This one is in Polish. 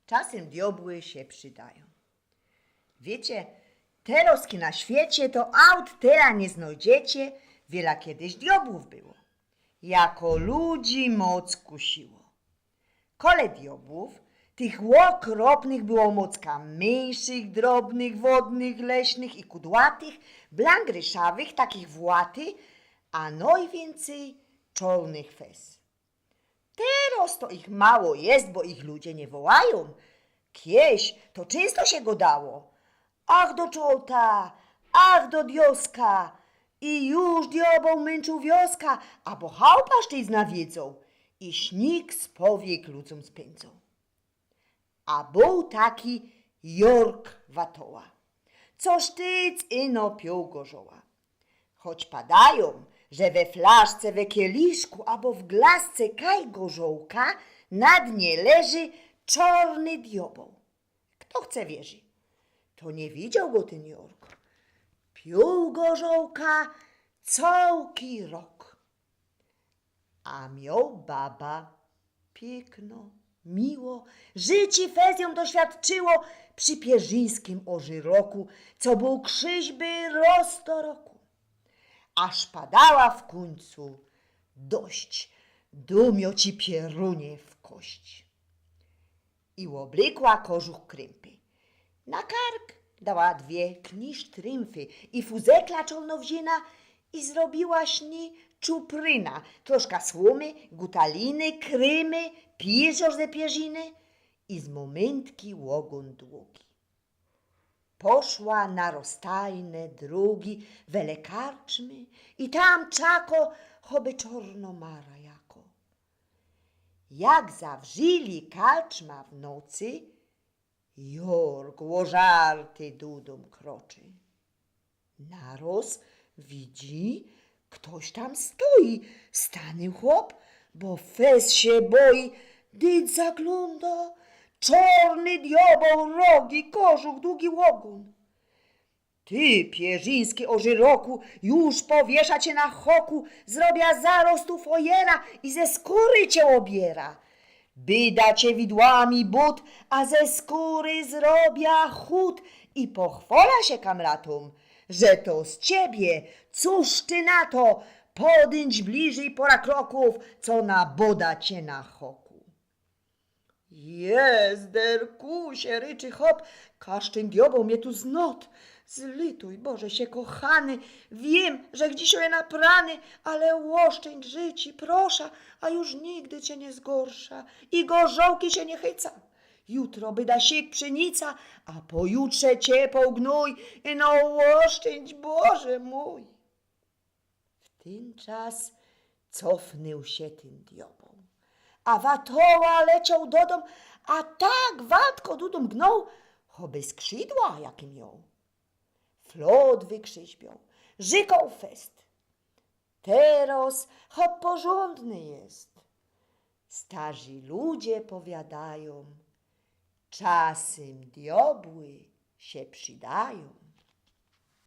Czasem diobły się przydają. Wiecie, teroski na świecie to aut tyle nie znajdziecie, wiele kiedyś diobłów było. Jako ludzi moc kusiło. Kole diobłów, tych okropnych było mocka mniejszych, drobnych, wodnych, leśnych i kudłatych, blangryszawych, takich właty, a najwięcej czarnych fez. Teraz to ich mało jest, bo ich ludzie nie wołają. Kieś to czysto się go dało. Ach do czorta, ach do dioska. I już diabeł męczył wioska, a bo chałupaszty nawiedzą i śnik z powiek ludzom spędzą. A był taki Jork Watoła, co sztyc ino piął gorzoła. Choć padają, że we flaszce, we kieliszku, albo w glasce kaj gorzołka, na dnie leży czarny diabeł. Kto chce wierzy, to nie widział go ten Jork. Pił gorzołka całki rok. A miał baba piękno, miło, życie fezją doświadczyło przy pierzyńskim ożyroku, co był krzyżby rosto roku. Aż padała w końcu dość, dumioci pierunie w kość. I oblykła kożuch krępy. Na kark dała dwie knisztrymfy i fuzekla czolnowzina i zrobiła śni czupryna, troszka słomy, gutaliny, krymy, pierzioż ze pierziny i z momentki łogon długi. Poszła na rozstajne drugi wele karczmy i tam czako, choby czornomara jako. Jak zawrzyli karczma w nocy, Jork łożarty dudum kroczy. Naroz widzi, ktoś tam stoi, stany chłop, bo fez się boi, dyć zagląda, czarny diabeł, rogi, kożuch, długi łogun. Ty, pierzyński ożyroku, już powiesza cię na choku, zrobia zarostu fojera i ze skóry cię obiera. Byda cię widłami but, a ze skóry zrobia chód i pochwala się kamratom, że to z ciebie, cóż ty na to, podęć bliżej pora kroków, co naboda cię na choku. Jezderkusie, ryczy hop, kaszczyn diabeł mnie tu znot. Zlituj, Boże się kochany, wiem, że dzisiaj naprany, ale łoszczędź życi, prosza, a już nigdy cię nie zgorsza i gorzołki się nie chyca. Jutro byda sik pszenica, a pojutrze ciepło gnój, no łoszczędź, Boże mój. W ten czas cofnął się ten diabeł, a Watoła leciał do dom, a tak watko dudum gnął, choby skrzydła jakie miał. Flot wykrzyśbiał, żykał fest. Teraz hop porządny jest. Starzy ludzie powiadają, czasem diabły się przydają.